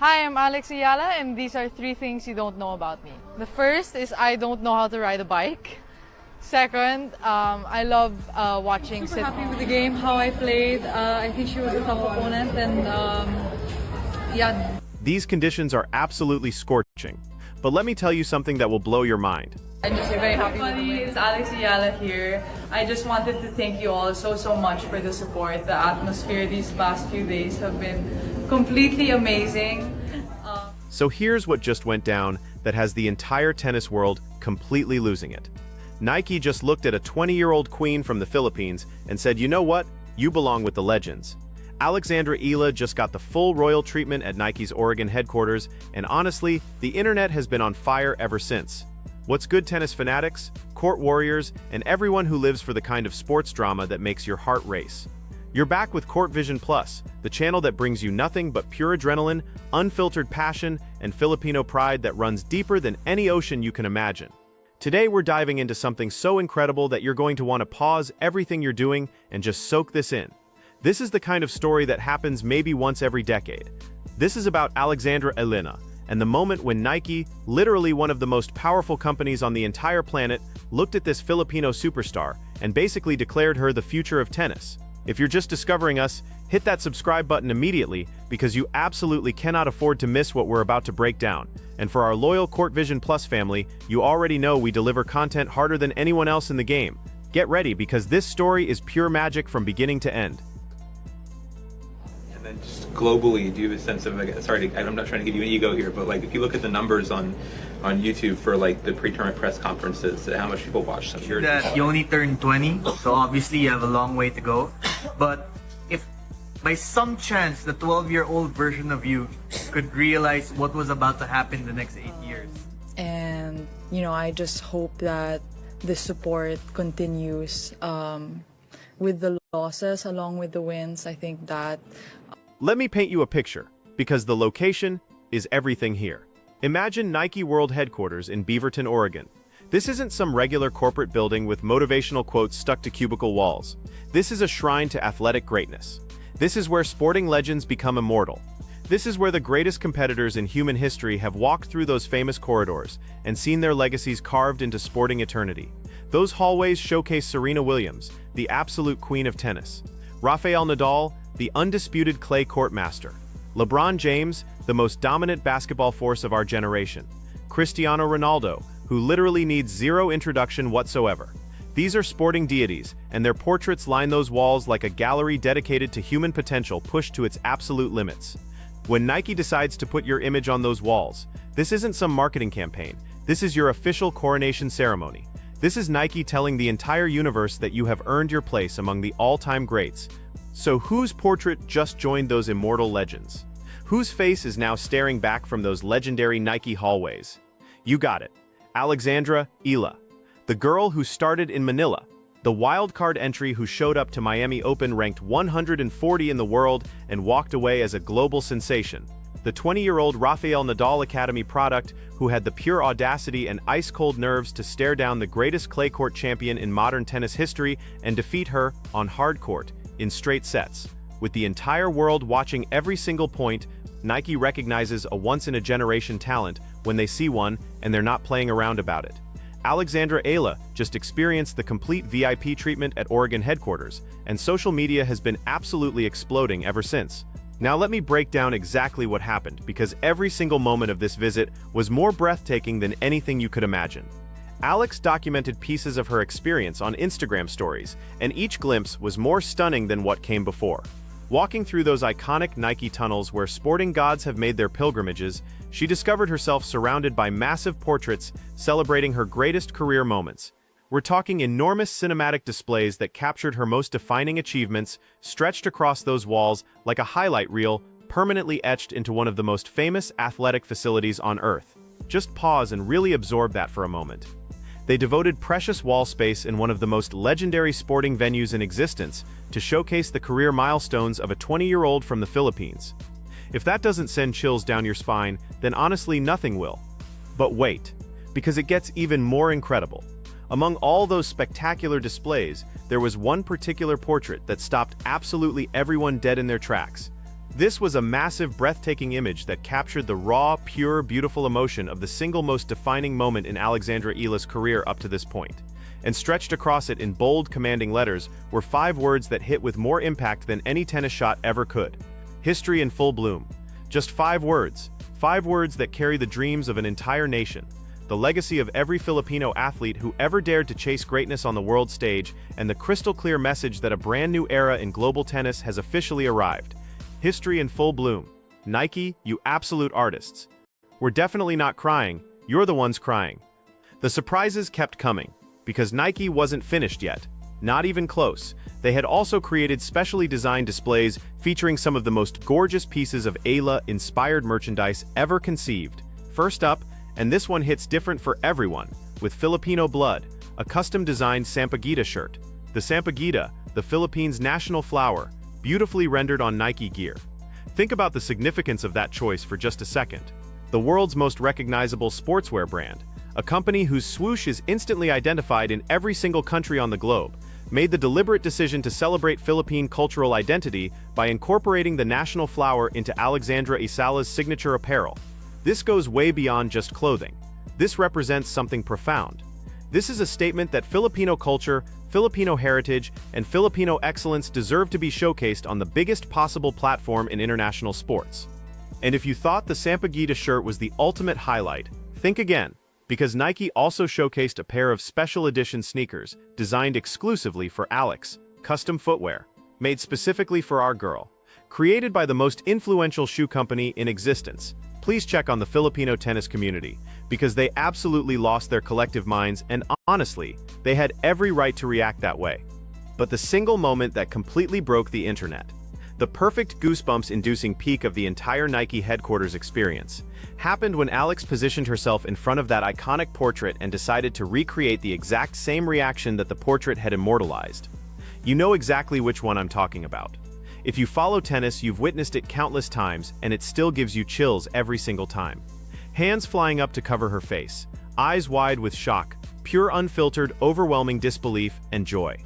Hi, I'm Alex Ayala, and these are three things you don't know about me. The first is I don't know how to ride a bike. Second, I love watching. Super happy with the game, how I played. I think she was a tough opponent, and yeah. These conditions are absolutely scorching. But let me tell you something that will blow your mind. I'm just very happy with the win. It's Alex Ayala here. I just wanted to thank you all so much for the support. The atmosphere these past few days have been completely amazing. So here's what just went down that has the entire tennis world completely losing it. Nike just looked at a 20-year-old queen from the Philippines and said, you know what? You belong with the legends. Alexandra Eala just got the full royal treatment at Nike's Oregon headquarters, and honestly, the internet has been on fire ever since. What's good, tennis fanatics, court warriors, and everyone who lives for the kind of sports drama that makes your heart race? You're back with Court Vision Plus, the channel that brings you nothing but pure adrenaline, unfiltered passion, and Filipino pride that runs deeper than any ocean you can imagine. Today we're diving into something so incredible that you're going to want to pause everything you're doing and just soak this in. This is the kind of story that happens maybe once every decade. This is about Alexandra Eala, and the moment when Nike, literally one of the most powerful companies on the entire planet, looked at this Filipino superstar and basically declared her the future of tennis. If you're just discovering us, hit that subscribe button immediately because you absolutely cannot afford to miss what we're about to break down. And for our loyal Court Vision Plus family, you already know we deliver content harder than anyone else in the game. Get ready because this story is pure magic from beginning to end. And then just globally, do you have a sense of, sorry, I'm not trying to give you an ego here, but like if you look at the numbers on YouTube for like the pre-tournament press conferences, how much people watch them? That you only turned 20, so obviously you have a long way to go. But if by some chance the 12-year-old version of you could realize what was about to happen the next 8 years. And I just hope that the support continues with the losses along with the wins. I think that Let me paint you a picture, because the location is everything here. Imagine Nike World Headquarters in Beaverton, Oregon. This isn't some regular corporate building with motivational quotes stuck to cubicle walls. This is a shrine to athletic greatness. This is where sporting legends become immortal. This is where the greatest competitors in human history have walked through those famous corridors and seen their legacies carved into sporting eternity. Those hallways showcase Serena Williams, the absolute queen of tennis; Rafael Nadal, the undisputed clay court master; LeBron James, the most dominant basketball force of our generation; Cristiano Ronaldo, who literally needs zero introduction whatsoever. These are sporting deities, and their portraits line those walls like a gallery dedicated to human potential pushed to its absolute limits. When Nike decides to put your image on those walls, this isn't some marketing campaign. This is your official coronation ceremony. This is Nike telling the entire universe that you have earned your place among the all-time greats. So whose portrait just joined those immortal legends? Whose face is now staring back from those legendary Nike hallways? You got it. Alexandra Eala, the girl who started in Manila, the wild-card entry who showed up to Miami Open ranked 140 in the world and walked away as a global sensation, the 20-year-old Rafael Nadal Academy product who had the pure audacity and ice-cold nerves to stare down the greatest clay court champion in modern tennis history and defeat her on hard court in straight sets. With the entire world watching every single point, Nike recognizes a once-in-a-generation talent when they see one, and they're not playing around about it. Alexandra Eala just experienced the complete VIP treatment at Oregon headquarters, and social media has been absolutely exploding ever since. Now let me break down exactly what happened, because every single moment of this visit was more breathtaking than anything you could imagine. Alex documented pieces of her experience on Instagram stories, and each glimpse was more stunning than what came before. Walking through those iconic Nike tunnels where sporting gods have made their pilgrimages, she discovered herself surrounded by massive portraits celebrating her greatest career moments. We're talking enormous cinematic displays that captured her most defining achievements, stretched across those walls like a highlight reel, permanently etched into one of the most famous athletic facilities on Earth. Just pause and really absorb that for a moment. They devoted precious wall space in one of the most legendary sporting venues in existence to showcase the career milestones of a 20-year-old from the Philippines. If that doesn't send chills down your spine, then honestly nothing will. But wait, because it gets even more incredible. Among all those spectacular displays, there was one particular portrait that stopped absolutely everyone dead in their tracks. This was a massive, breathtaking image that captured the raw, pure, beautiful emotion of the single most defining moment in Alexandra Eala's career up to this point. And stretched across it in bold, commanding letters were 5 words that hit with more impact than any tennis shot ever could. History in full bloom. Just 5 words. 5 words that carry the dreams of an entire nation. The legacy of every Filipino athlete who ever dared to chase greatness on the world stage, and the crystal-clear message that a brand new era in global tennis has officially arrived. History in full bloom. Nike, you absolute artists. We're definitely not crying, you're the ones crying. The surprises kept coming, because Nike wasn't finished yet. Not even close. They had also created specially designed displays featuring some of the most gorgeous pieces of Ayala-inspired merchandise ever conceived. First up, and this one hits different for everyone, with Filipino blood, a custom-designed Sampaguita shirt. The Sampaguita, the Philippines' national flower, beautifully rendered on Nike gear. Think about the significance of that choice for just a second. The world's most recognizable sportswear brand, a company whose swoosh is instantly identified in every single country on the globe, made the deliberate decision to celebrate Philippine cultural identity by incorporating the national flower into Alexandra Eala's signature apparel. This goes way beyond just clothing. This represents something profound. This is a statement that Filipino culture, Filipino heritage, and Filipino excellence deserve to be showcased on the biggest possible platform in international sports. And if you thought the Sampaguita shirt was the ultimate highlight, think again, because Nike also showcased a pair of special edition sneakers designed exclusively for Alex, custom footwear, made specifically for our girl, created by the most influential shoe company in existence. Please check on the Filipino tennis community, because they absolutely lost their collective minds, and honestly, they had every right to react that way. But the single moment that completely broke the internet, the perfect goosebumps-inducing peak of the entire Nike headquarters experience, happened when Alex positioned herself in front of that iconic portrait and decided to recreate the exact same reaction that the portrait had immortalized. You know exactly which one I'm talking about. If you follow tennis, you've witnessed it countless times, and it still gives you chills every single time. Hands flying up to cover her face, eyes wide with shock, pure unfiltered, overwhelming disbelief and joy.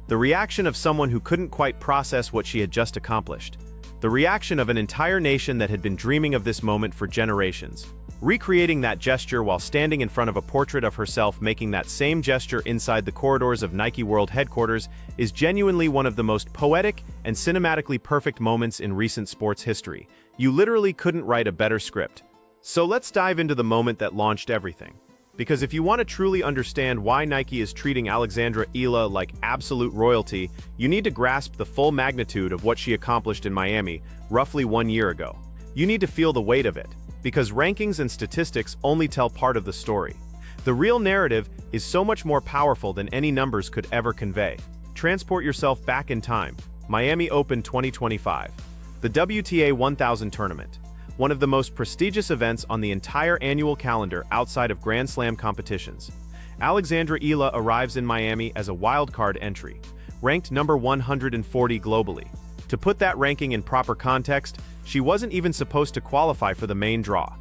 The reaction of someone who couldn't quite process what she had just accomplished. The reaction of an entire nation that had been dreaming of this moment for generations. Recreating that gesture while standing in front of a portrait of herself making that same gesture inside the corridors of Nike World headquarters is genuinely one of the most poetic and cinematically perfect moments in recent sports history. You literally couldn't write a better script. So let's dive into the moment that launched everything. Because if you want to truly understand why Nike is treating Alexandra Eala like absolute royalty, you need to grasp the full magnitude of what she accomplished in Miami roughly 1 year ago. You need to feel the weight of it, because rankings and statistics only tell part of the story. The real narrative is so much more powerful than any numbers could ever convey. Transport yourself back in time. Miami Open 2025. The WTA 1000 tournament. One of the most prestigious events on the entire annual calendar outside of Grand Slam competitions. Alexandra Eala arrives in Miami as a wildcard entry, ranked number 140 globally. To put that ranking in proper context, she wasn't even supposed to qualify for the main draw.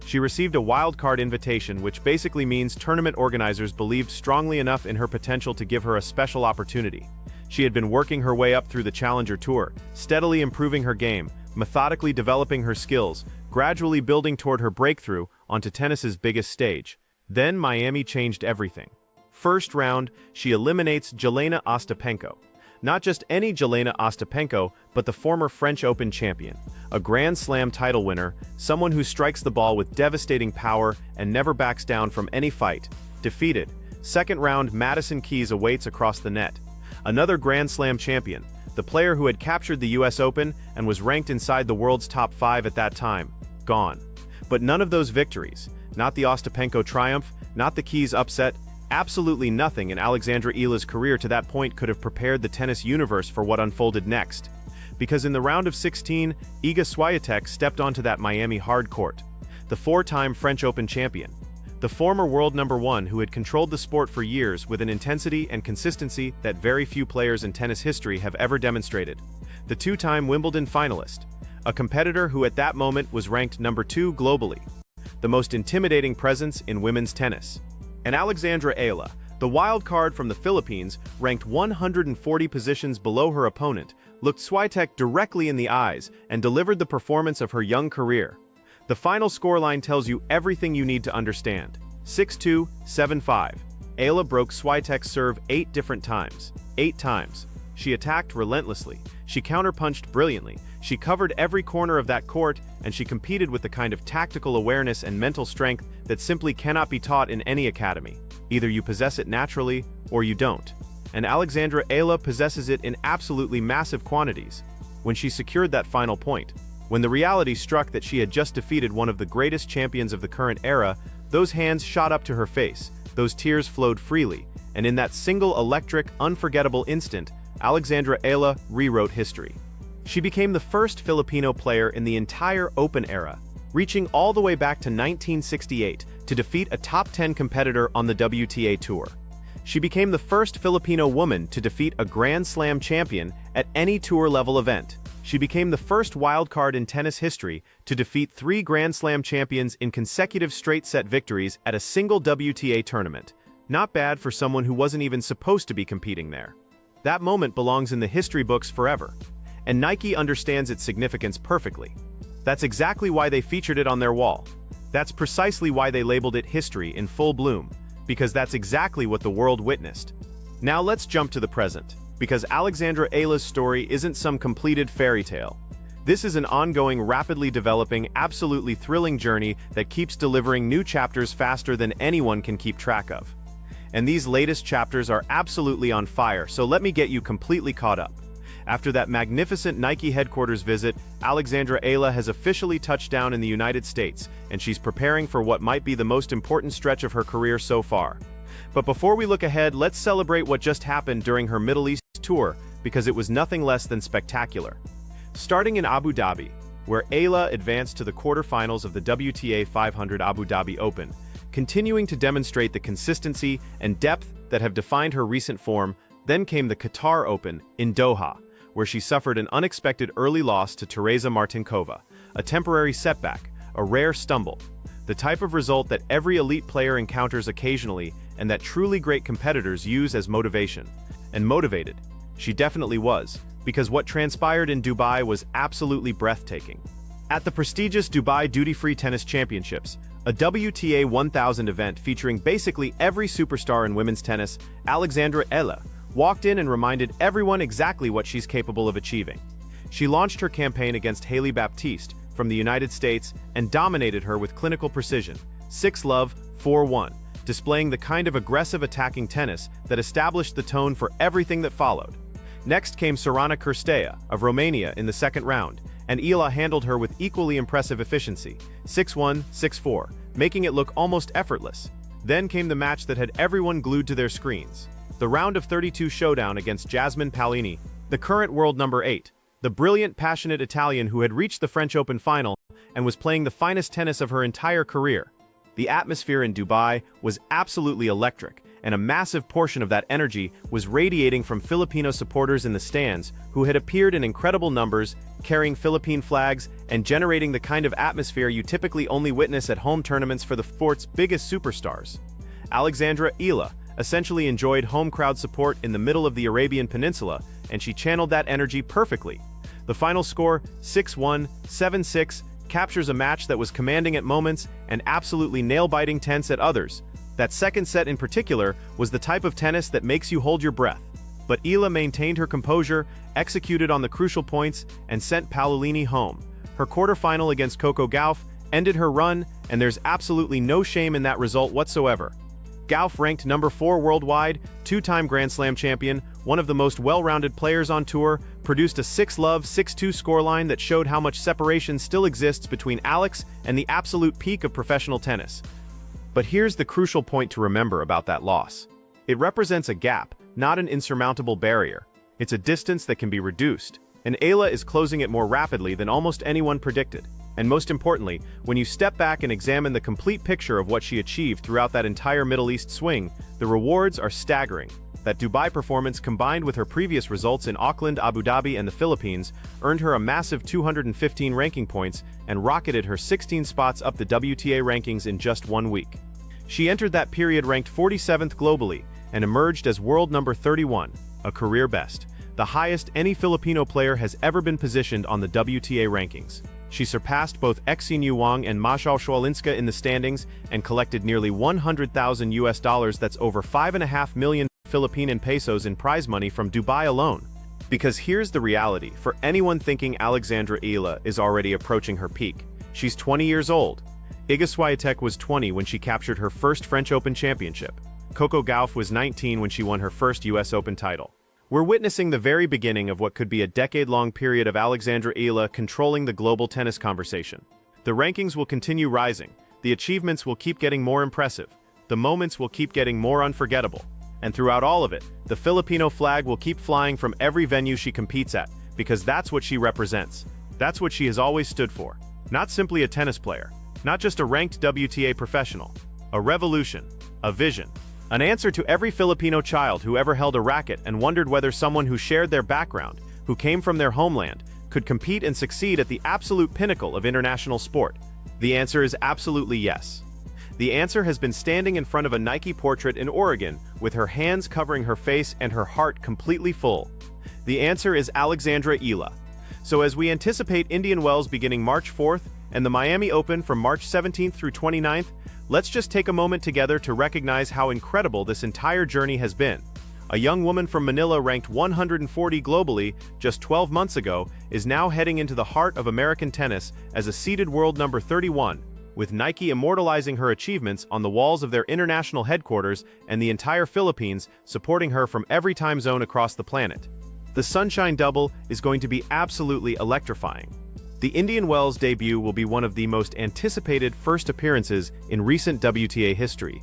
She received a wildcard invitation, which basically means tournament organizers believed strongly enough in her potential to give her a special opportunity. She had been working her way up through the Challenger Tour, steadily improving her game, methodically developing her skills, gradually building toward her breakthrough onto tennis's biggest stage. Then Miami changed everything. First round, she eliminates Jelena Ostapenko. Not just any Jelena Ostapenko, but the former French Open champion, a Grand Slam title winner, someone who strikes the ball with devastating power and never backs down from any fight. Defeated. Second round, Madison Keys awaits across the net. Another Grand Slam champion, the player who had captured the US Open and was ranked inside the world's top 5 at that time, gone. But none of those victories, not the Ostapenko triumph, not the Keys upset, absolutely nothing in Alexandra Eala's career to that point could have prepared the tennis universe for what unfolded next. Because in the round of 16, Iga Swiatek stepped onto that Miami hard court. The 4-time French Open champion. The former world number 1 who had controlled the sport for years with an intensity and consistency that very few players in tennis history have ever demonstrated. The 2-time Wimbledon finalist. A competitor who at that moment was ranked number 2 globally. The most intimidating presence in women's tennis. And Alexandra Eala, The wild card from the Philippines, ranked 140 positions below her opponent, looked Swiatek directly in the eyes and delivered the performance of her young career. The final scoreline tells you everything you need to understand. 6-2, 7-5. Ayala broke Swiatek's serve 8 different times. 8 times. She attacked relentlessly. She counterpunched brilliantly. She covered every corner of that court, and she competed with the kind of tactical awareness and mental strength that simply cannot be taught in any academy. Either you possess it naturally, or you don't. And Alexandra Ayala possesses it in absolutely massive quantities. When she secured that final point, when the reality struck that she had just defeated one of the greatest champions of the current era, those hands shot up to her face, those tears flowed freely, and in that single electric, unforgettable instant, Alexandra Ayala rewrote history. She became the first Filipino player in the entire Open era, reaching all the way back to 1968 to defeat a top 10 competitor on the WTA Tour. She became the first Filipino woman to defeat a Grand Slam champion at any tour-level event. She became the first wildcard in tennis history to defeat 3 Grand Slam champions in consecutive straight-set victories at a single WTA tournament. Not bad for someone who wasn't even supposed to be competing there. That moment belongs in the history books forever, and Nike understands its significance perfectly. That's exactly why they featured it on their wall. That's precisely why they labeled it history in full bloom, because that's exactly what the world witnessed. Now let's jump to the present, because Alexandra Ayala's story isn't some completed fairy tale. This is an ongoing, rapidly developing, absolutely thrilling journey that keeps delivering new chapters faster than anyone can keep track of. And these latest chapters are absolutely on fire, so let me get you completely caught up. After that magnificent Nike headquarters visit, Alexandra Ayala has officially touched down in the United States, and she's preparing for what might be the most important stretch of her career so far. But before we look ahead, let's celebrate what just happened during her Middle East tour, because it was nothing less than spectacular. Starting in Abu Dhabi, where Ayala advanced to the quarterfinals of the WTA 500 Abu Dhabi Open, continuing to demonstrate the consistency and depth that have defined her recent form, then came the Qatar Open in Doha, where she suffered an unexpected early loss to Teresa Martincova, a temporary setback, a rare stumble, the type of result that every elite player encounters occasionally and that truly great competitors use as motivation. And motivated, she definitely was, because what transpired in Dubai was absolutely breathtaking. At the prestigious Dubai Duty-Free Tennis Championships, a WTA 1000 event featuring basically every superstar in women's tennis, Alexandra Ayala walked in and reminded everyone exactly what she's capable of achieving. She launched her campaign against Hailey Baptiste from the United States and dominated her with clinical precision, 6-love, 4-1, displaying the kind of aggressive attacking tennis that established the tone for everything that followed. Next came Sorana Cirstea of Romania in the second round, and Eala handled her with equally impressive efficiency, 6-1, 6-4, making it look almost effortless. Then came the match that had everyone glued to their screens. The round of 32 showdown against Jasmine Paolini, the current world number 8, the brilliant, passionate Italian who had reached the French Open final and was playing the finest tennis of her entire career. The atmosphere in Dubai was absolutely electric, and a massive portion of that energy was radiating from Filipino supporters in the stands who had appeared in incredible numbers, carrying Philippine flags and generating the kind of atmosphere you typically only witness at home tournaments for the sport's biggest superstars. Alexandra Ayala essentially enjoyed home crowd support in the middle of the Arabian Peninsula, and she channeled that energy perfectly. The final score, 6-1, 7-6, captures a match that was commanding at moments and absolutely nail-biting tense at others. That second set in particular was the type of tennis that makes you hold your breath. But Eala maintained her composure, executed on the crucial points, and sent Paolini home. Her quarterfinal against Coco Gauff ended her run, and there's absolutely no shame in that result whatsoever. Gauff, ranked number 4 worldwide, 2-time Grand Slam champion, one of the most well-rounded players on tour, produced a 6-love, 6-2 scoreline that showed how much separation still exists between Alex and the absolute peak of professional tennis. But here's the crucial point to remember about that loss. It represents a gap, not an insurmountable barrier. It's a distance that can be reduced, and Ayala is closing it more rapidly than almost anyone predicted. And most importantly, when you step back and examine the complete picture of what she achieved throughout that entire Middle East swing, the rewards are staggering. That Dubai performance, combined with her previous results in Auckland, Abu Dhabi, and the Philippines, earned her a massive 215 ranking points and rocketed her 16 spots up the WTA rankings in just 1 week. She entered that period ranked 47th globally, and emerged as world number 31, a career best, the highest any Filipino player has ever been positioned on the WTA rankings. She surpassed both Xin Wang and Ma Xiaolinska in the standings and collected nearly $100,000, that's over 5.5 million Philippine pesos in prize money from Dubai alone. Because here's the reality, for anyone thinking Alexandra Eala is already approaching her peak. She's 20 years old. Iga Swiatek was 20 when she captured her first French Open championship. Coco Gauff was 19 when she won her first US Open title. We're witnessing the very beginning of what could be a decade-long period of Alexandra Eala controlling the global tennis conversation. The rankings will continue rising, the achievements will keep getting more impressive, the moments will keep getting more unforgettable. And throughout all of it, the Filipino flag will keep flying from every venue she competes at, because that's what she represents. That's what she has always stood for. Not simply a tennis player, not just a ranked WTA professional. A revolution, a vision. An answer to every Filipino child who ever held a racket and wondered whether someone who shared their background, who came from their homeland, could compete and succeed at the absolute pinnacle of international sport. The answer is absolutely yes. The answer has been standing in front of a Nike portrait in Oregon, with her hands covering her face and her heart completely full. The answer is Alexandra Eala. So as we anticipate Indian Wells beginning March 4th and the Miami Open from March 17th through 29th, let's just take a moment together to recognize how incredible this entire journey has been. A young woman from Manila ranked 140 globally just 12 months ago is now heading into the heart of American tennis as a seeded world number 31, with Nike immortalizing her achievements on the walls of their international headquarters and the entire Philippines supporting her from every time zone across the planet. The Sunshine Double is going to be absolutely electrifying. The Indian Wells debut will be one of the most anticipated first appearances in recent WTA history,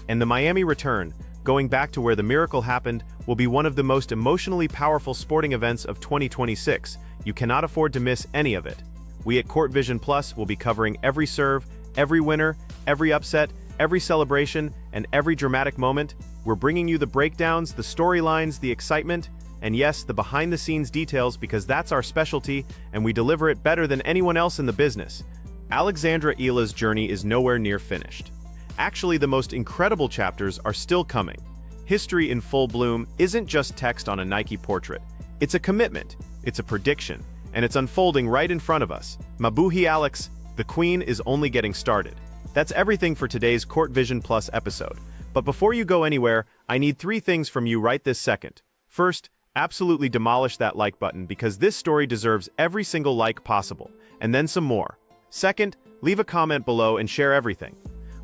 and the Miami return, going back to where the miracle happened, will be one of the most emotionally powerful sporting events of 2026. You cannot afford to miss any of it. We at Court Vision Plus will be covering every serve, every winner, every upset, every celebration, and every dramatic moment. We're bringing you the breakdowns, the storylines, the excitement, and yes, the behind-the-scenes details, because that's our specialty, and we deliver it better than anyone else in the business. Alexandra Eala's journey is nowhere near finished. Actually, the most incredible chapters are still coming. History in full bloom isn't just text on a Nike portrait. It's a commitment, it's a prediction, and it's unfolding right in front of us. Mabuhi Alex, the Queen is only getting started. That's everything for today's Court Vision Plus episode. But before you go anywhere, I need 3 things from you right this second. First, absolutely demolish that like button, because this story deserves every single like possible, and then some more. Second, leave a comment below and share everything.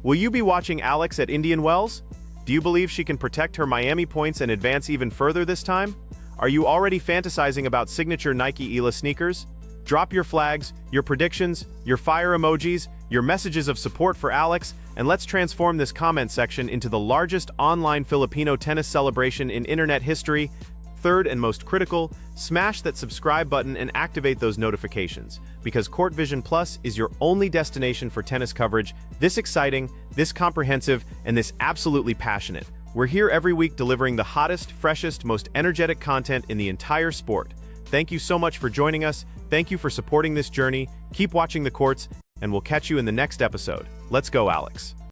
Will you be watching Alex at Indian Wells? Do you believe she can protect her Miami points and advance even further this time? Are you already fantasizing about signature Nike Eala sneakers? Drop your flags, your predictions, your fire emojis, your messages of support for Alex, and let's transform this comment section into the largest online Filipino tennis celebration in internet history. Third and most critical, smash that subscribe button and activate those notifications, because Court Vision Plus is your only destination for tennis coverage this exciting, this comprehensive, and this absolutely passionate. We're here every week delivering the hottest, freshest, most energetic content in the entire sport. Thank you so much for joining us. Thank you for supporting this journey. Keep watching the courts, and we'll catch you in the next episode. Let's go, Alex.